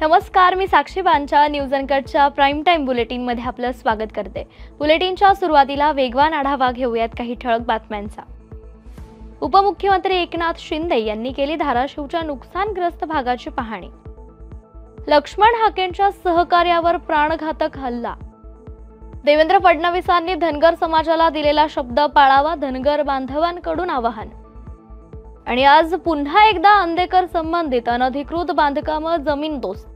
नमस्कार, मी साक्षी बांचा news अनकटच्या prime time bulletin मध्ये आपलं स्वागत करते। बुलेटिनच्या सुरुवातीला वेगवान आढावा घेऊयात काही ठळक बातम्यांचा। उपमुख्यमंत्री एकनाथ शिंदे यांनी केली धाराशिवच्या नुकसानग्रस्त भागाची पाहणी। लक्ष्मण हाकेंच्या सहकार्यावर प्राणघातक हल्ला। देवेंद्र फडणवीसांनी धनगर समाजाला दिलेला शब्द पाळावा, धनगर बांधवांकडून आवाहन। आणि आज पुन्हा एकदा अंधेकर संबंधित अनधिकृत बांधकाम जमीनदोस्त।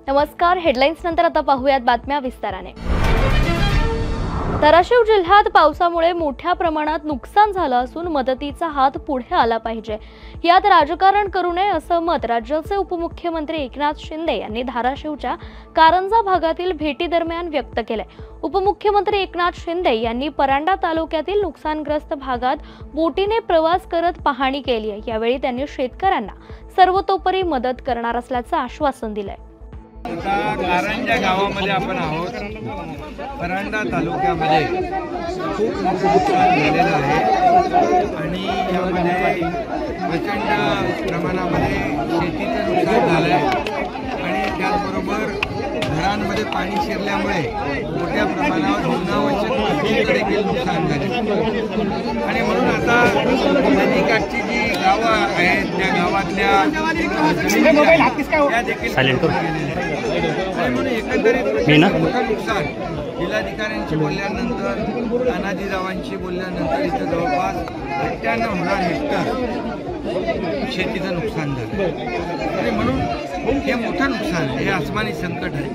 नमस्कार, हेडलाईन्स नंतर आता पाहूयात बातम्या विस्ताराने। धाराशिव जिल्ह्यात पावसामुळे मोठ्या प्रमाणात नुकसान झालं असून मदतीचा हात पुढे आला पाहिजे, यात राजकारण करू नये असं मत राज्याचे उपमुख्यमंत्री एकनाथ शिंदे यांनी धाराशिवच्या कारंजा भागातील भेटीदरम्यान व्यक्त केलंय। उपमुख्यमंत्री एकनाथ शिंदे यांनी परांडा तालुक्यातील नुकसानग्रस्त भागात बोटीने प्रवास करत पाहणी केली आहे। यावेळी त्यांनी शेतकऱ्यांना सर्वतोपरी मदत करणार असल्याचं आश्वासन दिलंय। कारंजा गावामध्ये आपण आहोत। परांडा तालुक्यामध्ये खूप नुकसान झालेलं आहे आणि यामध्ये प्रचंड प्रमाणामध्ये शेतीचं नुकसान झालं आहे आणि त्याचबरोबर घरांमध्ये पाणी शिरल्यामुळे मोठ्या प्रमाणावर जीवनावश्यक वस्तूंकडे देखील नुकसान झाले आणि म्हणून आता नदीकाठची जी गावं आहेत त्या गावातल्या त्या देखील म्हणून एकंदरीत मोठं नुकसान जिल्हाधिकाऱ्यांशी बोलल्यानंतर तानाजीरावांशी बोलल्यानंतर इथं जवळपास 98,000 हेक्टर शेतीचं नुकसान झालं आणि म्हणून हे मोठं नुकसान आहे, हे आसमानी संकट आहे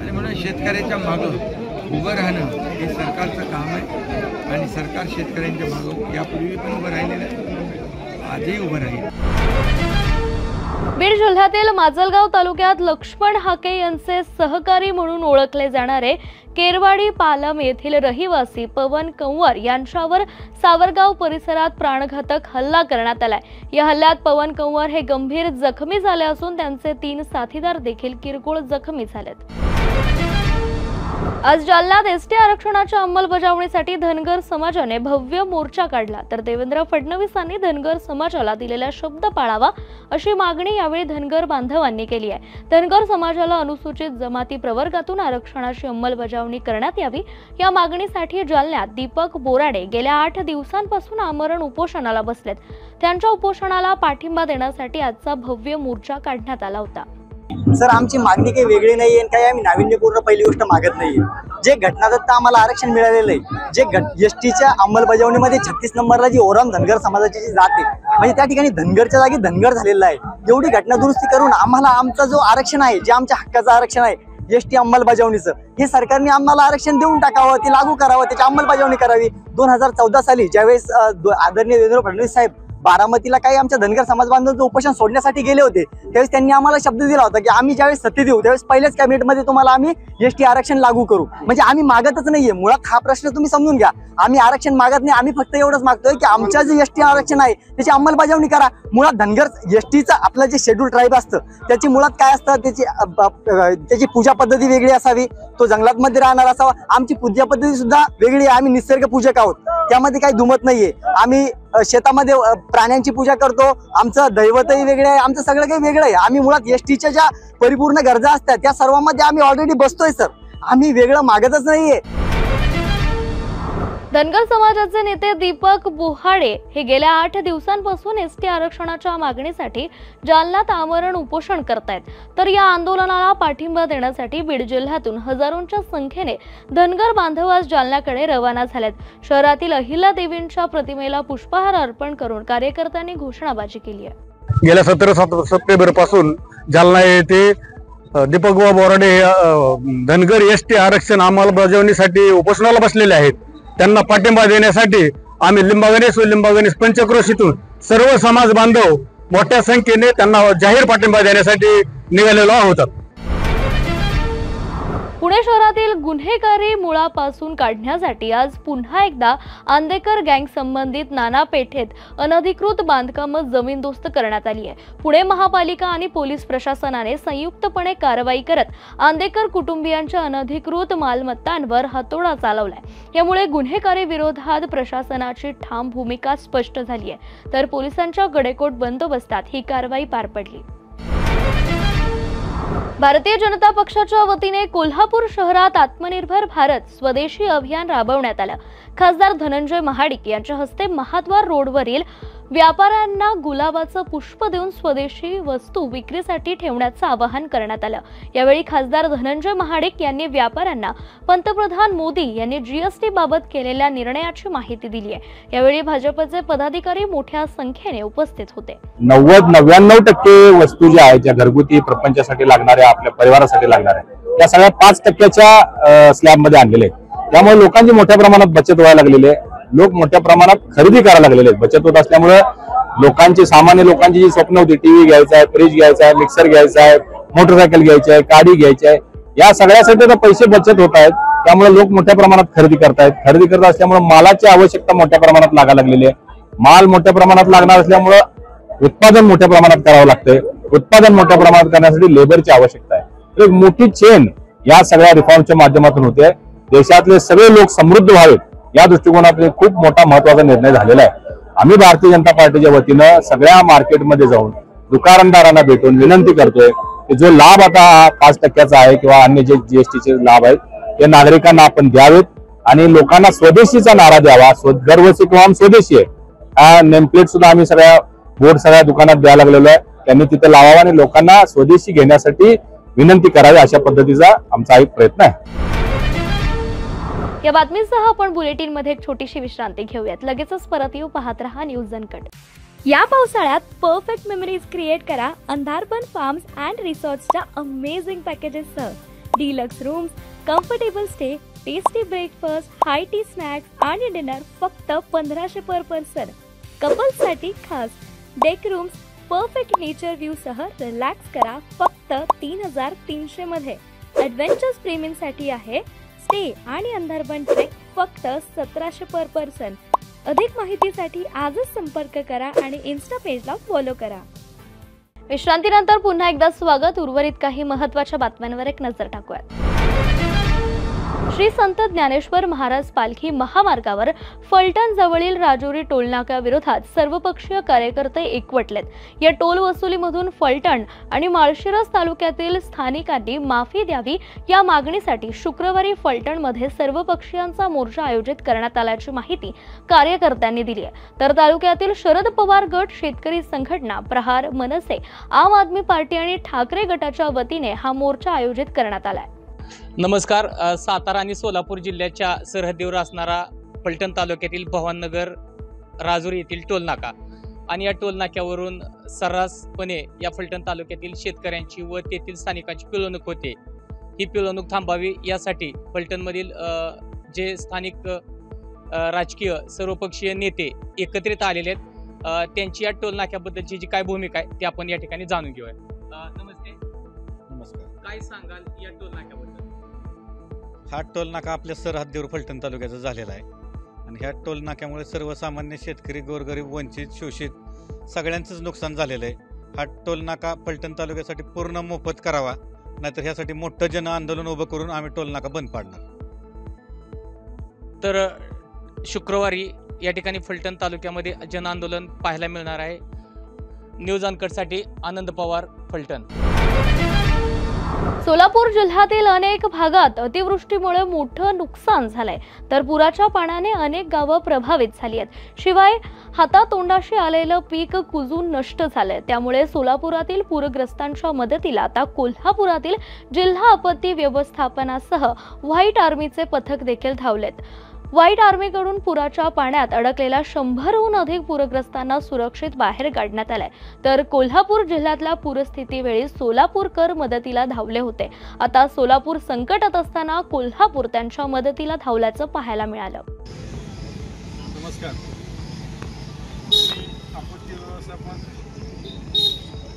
आणि म्हणून शेतकऱ्याच्या मागं उभं राहणं हे सरकारचं काम आहे आणि सरकार शेतकऱ्यांच्या मागं यापूर्वी पण उभं राहिलेलं आहे, आजही उभं राहील। बीड जिल्ह्यातील माजलगाव तालुक्यात लक्ष्मण हाके यांचे सहकारी म्हणून ओळखले जाणारे केरवाडी पालम येथील रहिवासी पवन कंवर यांच्यावर सावरगाव परिसरात प्राणघातक हल्ला करण्यात आलाय। या हल्ल्यात पवन कंवर हे गंभीर जखमी झाले असून त्यांचे 3 साथीदार देखील किरकोळ जखमी झालेत। आज जालन्यात एसटी आरक्षणाच्या अंमलबजावणीसाठी धनगर समाजाने भव्य मोर्चा काढला, तर देवेंद्र फडणवीसांनी धनगर समाजाला दिलेला शब्द पाळावा अशी मागणी यावेळी धनगर बांधवांनी केली आहे। धनगर समाजाला अनुसूचित जमाती प्रवर्गातून आरक्षणाची अंमलबजावणी करण्यात यावी या मागणीसाठी जालन्यात दीपक बोराडे गेल्या 8 दिवसांपासून आमरण उपोषणाला बसलेत। त्यांच्या उपोषणाला पाठिंबा देण्यासाठी आजचा भव्य मोर्चा काढण्यात आला होता। सर, आमची मागणी काही वेगळी नाही आहे, काही आम्ही नाविन्यपूर्ण पहिली गोष्ट मागत नाहीये। जे घटनादत्त आम्हाला आरक्षण मिळालेलं आहे, जे एसटीच्या अंमलबजावणीमध्ये 36 नंबरला जी ओराम धनगर समाजाची जी जात आहे, म्हणजे त्या ठिकाणी धनगरच्या जागी धनगर झालेला आहे, एवढी घटना दुरुस्ती करून आम्हाला आमचा जो आरक्षण आहे, जे आमच्या हक्काचं आरक्षण आहे एसटी अंमलबजावणीचं, हे सरकारने आम्हाला आरक्षण देऊन टाकावं, ते लागू करावं, त्याची अंमलबजावणी करावी। 2014 साली ज्यावेळेस आदरणीय देवेंद्र फडणवीस साहेब बारामतीला काही आमच्या धनगर समाज बांधवांचं उपोषण सोडण्यासाठी गेले होते, त्यावेळेस त्यांनी आम्हाला शब्द दिला होता की आम्ही ज्यावेळेस सत्तेत येऊ त्यावेळेस पहिल्याच कॅबिनेटमध्ये तुम्हाला आम्ही एसटी आरक्षण लागू करू। म्हणजे आम्ही मागतच नाहीये, मुळात हा प्रश्न तुम्ही समजून घ्या, आम्ही आरक्षण मागत नाही, आम्ही फक्त एवढंच मागतोय की आमच्या जे एसटी आरक्षण आहे त्याची अंमलबजावणी करा। मुळात धनगर एसटीचं आपलं जे शेड्यूल ट्राईब असतं त्याची मुळात काय असतं, त्याची पूजा पद्धती वेगळी असावी, तो जंगलातमध्ये राहणार असावा। आमची पूजा पद्धती सुद्धा वेगळी आहे, आम्ही निसर्ग पूजक आहोत, त्यामध्ये काही दुमत नाहीये। आम्ही शेतामध्ये प्राण्यांची पूजा करतो, आमचं दैवतही वेगळं आहे, आमचं सगळं काही वेगळं आहे। आम्ही मुळात एसटीच्या ज्या परिपूर्ण गरजा असतात त्या सर्वांमध्ये आम्ही ऑलरेडी बसतोय सर, आम्ही वेगळं मागतच नाहीये। धनगर समाजाचे नेते दीपक बोहाडे हे गेल्या 8 दिवसांपासून एसटी आरक्षणाच्या मागणीसाठी जालन्यात आमरण उपोषण करतायत, तर या आंदोलनाला पाठिंबा देण्यासाठी बीड जिल्ह्यातून हजारोंच्या संख्येने धनगर बांधव आज जालन्याकडे रवाना झालेत। शहरातील अहिल्या देवींच्या प्रतिमेला पुष्पहार अर्पण करून कार्यकर्त्यांनी घोषणाबाजी केली आहे। गेल्या 17 सप्टेंबर पासून जालना येथे दीपक बोराडे धनगर एसटी आरक्षण अंमलबजावणीसाठी उपोषणाला बसलेले आहेत। त्यांना पाठिंबा देण्यासाठी आम्ही लिंबागणेश पंचक्रोशीतून सर्व समाज बांधव मोठ्या संख्येने त्यांना जाहीर पाठिंबा देण्यासाठी निघालेलो आहोत। पुणे शहरातील गुन्हेगारी मुळापासून काढण्यासाठी आज पुन्हा एकदा आंदेकर गँग संबंधित नाना पेठेत अनधिकृत बांधकाम जमीनदोस्त करण्यात आली आहे। पुणे महापालिका आणि पोलीस प्रशासनाने संयुक्तपणे कारवाई करत आंदेकर कुटुंबियांच्या अनधिकृत मालमत्तांवर हातोडा चालवलाय। यामुळे गुन्हेगारी विरोधात प्रशासनाची ठाम भूमिका स्पष्ट झाली आहे, तर पोलिसांच्या कडेकोट बंदोबस्तात ही कारवाई पार पडली। भारतीय जनता पक्षाच्या वतीने कोल्हापूर शहरात आत्मनिर्भर भारत स्वदेशी अभियान राबवण्यात आलं। खासदार धनंजय महाडिक यांच्या हस्ते महाद्वार रोडवरील व्यापाऱ्यांना गुलाबाचं पुष्प देऊन स्वदेशी वस्तू विक्रीसाठी ठेवण्याचं आवाहन करण्यात आलं। यावेळी खासदार धनंजय महाडिक यांनी व्यापाऱ्यांना पंतप्रधान मोदी यांनी जीएसटी बाबत केलेल्या निर्णयाची माहिती दिली आहे। यावेळी भाजपचे पदाधिकारी मोठ्या संख्येने उपस्थित होते। 99% वस्तू ज्या आहेत, ज्या घरगुती प्रपंचासाठी लागणाऱ्या, आपल्या परिवारासाठी लागणाऱ्या, त्या सगळ्या 5% स्लॅबमध्ये आणलेले आहेत। त्यामुळे लोकांची मोठ्या प्रमाणात बचत व्हायला लागलेली आहे। लोक मोठ्या प्रमाणात खरेदी करायला लागलेले आहेत। बचत होत असल्यामुळे लोकांची, सामान्य लोकांची जी स्वप्न होती, टीव्ही घ्यायचा आहे, फ्रीज घ्यायचा आहे, मिक्सर घ्यायचा आहे, मोटरसायकल घ्यायची आहे, गाडी घ्यायची आहे, या सगळ्यासाठी आता पैसे बचत होत आहेत। त्यामुळे लोक मोठ्या प्रमाणात खरेदी करतायत। खरेदी करत असल्यामुळे मालाची आवश्यकता मोठ्या प्रमाणात लागायला लागलेली आहे। माल मोठ्या प्रमाणात लागणार असल्यामुळे उत्पादन मोठ्या प्रमाणात करावं लागतंय। उत्पादन मोठ्या प्रमाणात करण्यासाठी लेबरची आवश्यकता आहे। तर एक मोठी चेन या सगळ्या रिफॉर्मच्या माध्यमातून होते। देशातले सगळे लोक समृद्ध व्हावेत या दृष्टिकोनातून खूप मोठा महत्त्वाचा निर्णय झालेला आहे। आम्ही भारतीय जनता पार्टीच्या वतीनं सगळ्या मार्केटमध्ये जाऊन दुकानदारांना भेटून विनंती करतोय की जो लाभ आता 5% आहे किंवा अन्य जे जीएसटीचे लाभ आहेत ते नागरिकांना आपण द्यावेत आणि लोकांना स्वदेशीचा नारा द्यावा। दरवर्षी किंवा स्वदेशी आहे हा नेमप्लेट सुद्धा आम्ही सगळ्या बोर्ड सगळ्या दुकानात द्यायला लागलेलो आहे। त्यांनी तिथे लावावा आणि लोकांना स्वदेशी घेण्यासाठी विनंती करावी, अशा पद्धतीचा आमचा एक प्रयत्न आहे। या बातमीसह आपण बुलेटिन मध्ये एक छोटीशी विश्रांती घेऊयात। लगेचच परत येऊ, पाहत रहा न्यूज अनकट। या पावसाळ्यात परफेक्ट मेमरीज क्रिएट करा अंधारबन फार्म्स अँड रिसॉर्ट्सच्या अमेझिंग पॅकेजेससह। Deluxe rooms, comfortable stay, tasty breakfast, high tea snacks आणि डिनर फक्त 1500 पर पर्सन। कपल्ससाठी खास deck rooms, perfect nature view सह रिलॅक्स करा फक्त 3300 मध्ये। ॲडव्हेंचर्स प्रेमींसाठी आहे स्टे आणि अंधारबन ट्रेक फक्त 1700 पर पर्सन। अधिक माहितीसाठी आजच संपर्क करा आणि इन्स्टा पेजला फॉलो करा। विश्रांतीनंतर पुन्हा एकदा स्वागत। उर्वरित काही महत्त्वाच्या बातम्यांवर एक नजर टाकूयात। श्री संत ज्ञानेश्वर महाराज पालखी महामार्गावर फलटण जवळील राजुरी टोलनाक्याविरोधात सर्वपक्षीय कार्यकर्ते एकवटलेत। या टोल वसुलीमधून फलटण आणि माळशिरस तालुक्यातील स्थानिकांनी माफी द्यावी या मागणीसाठी शुक्रवारी फलटणमध्ये सर्वपक्षीयांचा मोर्चा आयोजित करण्यात आल्याची माहिती कार्यकर्त्यांनी दिली आहे। तर तालुक्यातील शरद पवार गट, शेतकरी संघटना, प्रहार, मनसे, आम आदमी पार्टी आणि ठाकरे गटाच्या वतीने हा मोर्चा आयोजित करण्यात आला आहे। नमस्कार। सातारा आणि सोलापूर जिल्ह्याच्या सरहद्दीवर असणारा फलटण तालुक्यातील भवाननगर राजुरी येथील टोलनाका आणि या टोलनाक्यावरून सर्रासपणे या फलटण तालुक्यातील शेतकऱ्यांची व तेथील स्थानिकांची पिळवणूक होते। ही पिळवणूक थांबावी यासाठी फलटणमधील जे स्थानिक राजकीय सर्वपक्षीय नेते एकत्रित आलेले आहेत, त्यांची या टोलनाक्याबद्दलची जी काय भूमिका आहे ती आपण या ठिकाणी जाणून घेऊया। नमस्ते। नमस्कार। काय सांगाल या टोलनाक्याबद्दल? हा टोल नाका आपल्या सरहद्दीवर फलटण तालुक्याचा झालेला आहे आणि ह्या टोल नाक्यामुळे सर्वसामान्य शेतकरी, गोरगरीब, वंचित, शोषित सगळ्यांचंच नुकसान झालेलं आहे। हा टोल नाका फलटण तालुक्यासाठी पूर्ण मोफत करावा, नाहीतर ह्यासाठी मोठं जन आंदोलन उभं करून आम्ही टोल नाका बंद पाडणार। तर शुक्रवारी या ठिकाणी फलटण तालुक्यामध्ये जन आंदोलन पाहायला मिळणार आहे। न्यूज अनकटसाठी आनंद पवार, फलटण। सोलापूर जिल्ह्यातील अनेक भागात अतिवृष्टीमुळे मोठं नुकसान झालंय, तर पुराच्या पाण्याने अनेक गावं प्रभावित झाली आहेत। शिवाय हातातोंडाशी आलेलं पीक कुजून नष्ट झालंय। त्यामुळे सोलापुरातील पूरग्रस्तांच्या मदतीला आता कोल्हापुरातील जिल्हा आपत्ती व्यवस्थापनासह व्हाईट आर्मीचे पथक देखील धावलेत। व्हाईट आर्मीकडून पुराच्या पाण्यात अडकलेल्या 100हून अधिक पूरग्रस्तांना सुरक्षित बाहेर काढण्यात आलंय। तर कोल्हापूर जिल्ह्यातल्या पूरस्थितीवेळी सोलापूरकर मदतीला धावले होते। आता सोलापूर संकटात असताना कोल्हापूर त्यांच्या मदतीला धावल्याचं पाहायला मिळालं। नमस्कार। आपत्ती व्यवस्थापन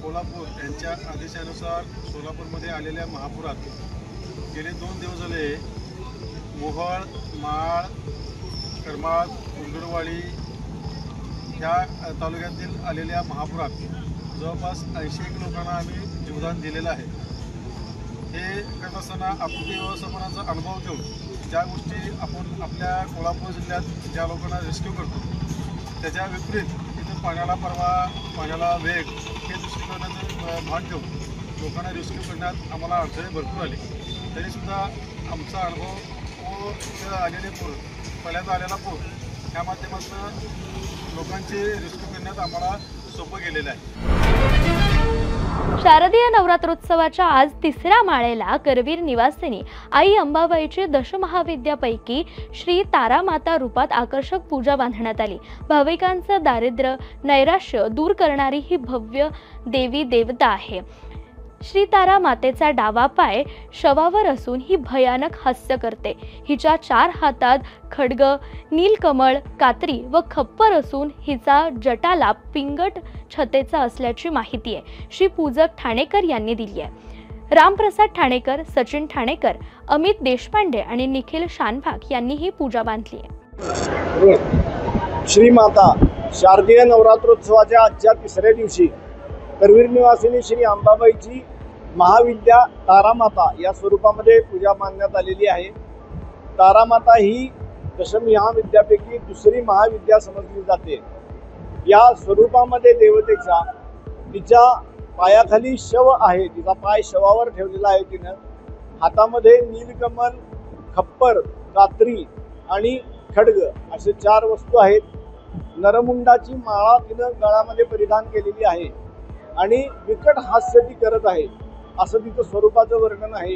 कोल्हापूर यांच्या आदेशानुसार सोलापूरमध्ये आलेल्या महापुरात गेले 2 दिवस झाले मोहोळ, माळ, करमाळ, कुंडुरवाडी ह्या तालुक्यातील आलेल्या महापुरात जवळपास 80 लोकांना आम्ही जीवदान दिलेलं आहे। हे करत असताना आपत्ती व्यवस्थापनाचा अनुभव घेऊन ज्या गोष्टी आपण आपल्या कोल्हापूर जिल्ह्यात ज्या लोकांना रेस्क्यू करतो त्याच्या विपरीत तिथं पाण्याला प्रवाह, पाण्याला वेग हे दृष्टिकोनाचं भान ठेवून लोकांना रेस्क्यू करण्यात आम्हाला अडचणी भरपूर आले, तरीसुद्धा आमचा अनुभव व तिथं आलेले पूर, पहिल्यांदा आलेला पूर, त्या माध्यमातून लोकांचे रेस्क्यू करण्यात आम्हाला सोपं गेलेलं आहे. शारदीय नवरात्रोत्सवाच्या आज तिसऱ्या माळेला करवीर निवासिनी आई अंबाबाईची दशमहाविद्यापैकी श्री तारामाता रूपात आकर्षक पूजा बांधण्यात आली. भाविकांचं दारिद्र्य नैराश्य दूर करणारी ही भव्य देवी देवता आहे. श्री तारा मातेचा डावा पाय शवावर असून ही भयानक हास्य करते. हिच्या 4 हातात खड्ग, नीलकमळ, कात्री व खप्पर असून हिचा जटालाप पिंगट छतेचा असल्याची माहिती आहे. श्री पूजक ठाणेकर यांनी दिली आहे. रामप्रसाद ठाणेकर, सचिन ठाणेकर, अमित देशपांडे आणि निखिल शानभाग यांनी ही पूजा बांधली आहे. श्रीमाता शारदीय नवरात्रोत्सवाच्या आजच्या तिसऱ्या दिवशी करवीर निवासिनी श्री अंबाबाईची महाविद्या तारामाता या स्वरूपामध्ये पूजा मानण्यात आलेली आहे. तारामाता ही दशमहाविद्यापैकी दुसरी महाविद्या समजली जाते. या स्वरूपामध्ये देवतेच्या तिच्या पायाखाली शव आहे, तिचा पाय शवावर ठेवलेला आहे. तिनं हातामध्ये नीलकमल, खप्पर, कात्री आणि खड्ग असे 4 वस्तू आहेत. नरमुंडाची माळा तिनं गळामध्ये परिधान केलेली आहे आणि विकट हास्य ती करत आहे असं तिचं स्वरूपाचं वर्णन आहे.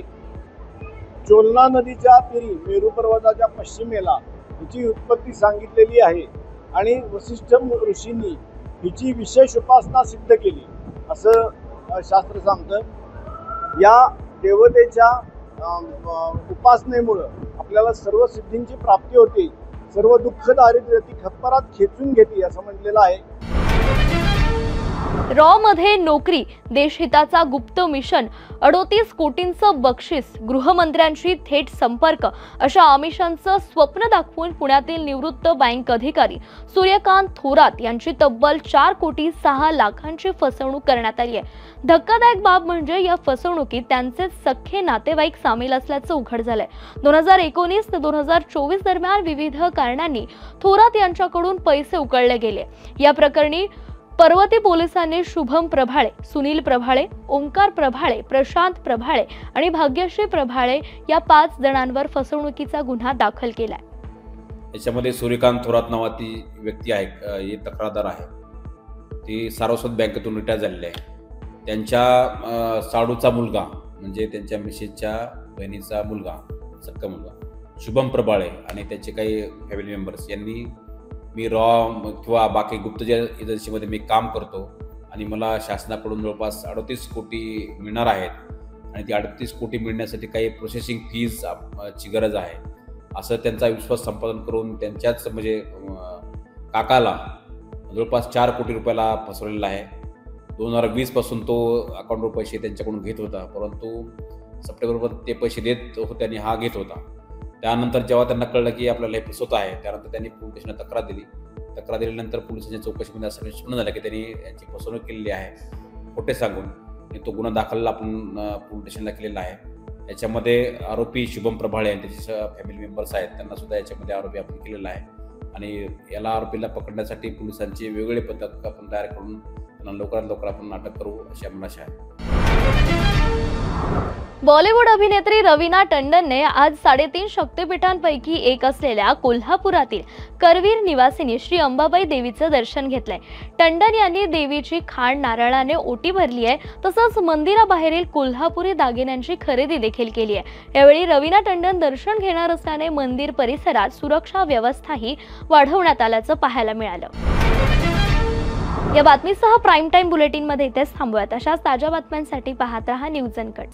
चोलना नदीच्या तीरी मेरू पर्वताच्या पश्चिमेला हिची उत्पत्ती सांगितलेली आहे आणि वसिष्ठ ऋषींनी हिची विशेष उपासना सिद्ध केली असं शास्त्र सांगतं. या देवतेच्या उपासनेमुळं आपल्याला सर्व सिद्धींची प्राप्ती होते, सर्व दुःख दारिद्र्य ती खप्परात खेचून घेते असं म्हटलेलं आहे. रॉ मध्ये नोकरी, देशहिताचा गुप्त मिशन, 38 कोटींचं बक्षीस, गृहमंत्र्यांशी थेट संपर्क अशा आमिषांचं स्वप्न दाखवून पुण्यातील निवृत्त बँक अधिकारी सूर्यकांत थोरात यांची तब्बल 4 कोटी 6 लाखांची फसवणूक करण्यात आली आहे. धक्कादायक बाब म्हणजे या फसवणुकीत त्यांचे सख्खे नातेवाईक सामील असल्याचं उघड झालंय. 2019 ते 2024 दरम्यान विविध कारणांनी थोरात यांच्याकडून पैसे उकळले गेले. या प्रकरणी पर्वती पोलिसांनी शुभम प्रभाळे, सुनील प्रभाळे, ओंकार प्रभाळे, प्रशांत प्रभाळे आणि भाग्यश्री प्रभाळे या 5 जणांवर फसवणुकीचा गुन्हा दाखल केलाय. याच्यामध्ये सूर्यकांत थोरात नावाची व्यक्ती आहे, ही तक्रारदार आहे. ती सारस्वत बँकेतून रिटायर झालेली आहे. त्यांच्या साडूचा मुलगा म्हणजे त्यांच्या मिसेसच्या बहिणीचा मुलगा, सक्का मुलगा शुभम प्रभाळे आणि त्याचे काही फॅमिली मेंबर्स यांनी मी रॉ किंवा बाकी गुप्तचर एजन्सीमध्ये मी काम करतो आणि मला शासनाकडून जवळपास 38 कोटी मिळणार आहेत आणि ती 38 कोटी मिळण्यासाठी काही प्रोसेसिंग फीजची गरज आहे असं त्यांचा विश्वास संपादन करून त्यांच्याच म्हणजे काकाला जवळपास 4 कोटी रुपयाला फसवलेला आहे. 2020 पासून तो अकाउंटवर पैसे त्यांच्याकडून घेत होता, परंतु सप्टेंबरमध्ये ते पैसे देत होते आणि हा घेत होता. त्यानंतर जेव्हा त्यांना कळलं की आपल्याला हे फसवत आहे, त्यानंतर त्यांनी पोलीस स्टेशनला तक्रार दिली. तक्रार दिल्यानंतर पोलिसांच्या चौकशीमध्ये असं निष्पन्न झालं की त्यांनी यांची फसवणूक केलेली आहे खोटे सांगून. तो गुन्हा दाखल आपण पोलीस स्टेशनला केलेला आहे. याच्यामध्ये आरोपी शुभम प्रभाळे आणि त्याचे फॅमिली मेंबर्स आहेत, त्यांना सुद्धा याच्यामध्ये आरोपी आपण केलेला आहे आणि याला आरोपीला पकडण्यासाठी पोलिसांची वेगवेगळे पथक आपण तयार करून त्यांना लवकरात लवकर आपण अटक करू अशी आम्हाला आशा आहे. बॉलिवूड अभिनेत्री रवीना टंडनने आज 3.5 शक्तिपीठांपैकी एक असलेल्या कोल्हापुरातील करवीर निवासिनी श्री अंबाबाई देवीचं दर्शन घेतलंय. टंडन यांनी देवीची खाण नारळाने ओटी भरली आहे, तसंच मंदिराबाहेरील कोल्हापुरी दागिन्यांची खरेदी देखील केली आहे. यावेळी रवीना टंडन दर्शन घेणार असल्याने मंदिर परिसरात सुरक्षा व्यवस्थाही वाढवण्यात आल्याचं पाहायला मिळालं. या बातमीसह प्राईम टाइम बुलेटिनमध्ये इथेच थांबूयात. अशाच ताज्या बातम्यांसाठी पाहत रहा न्यूज अनकट.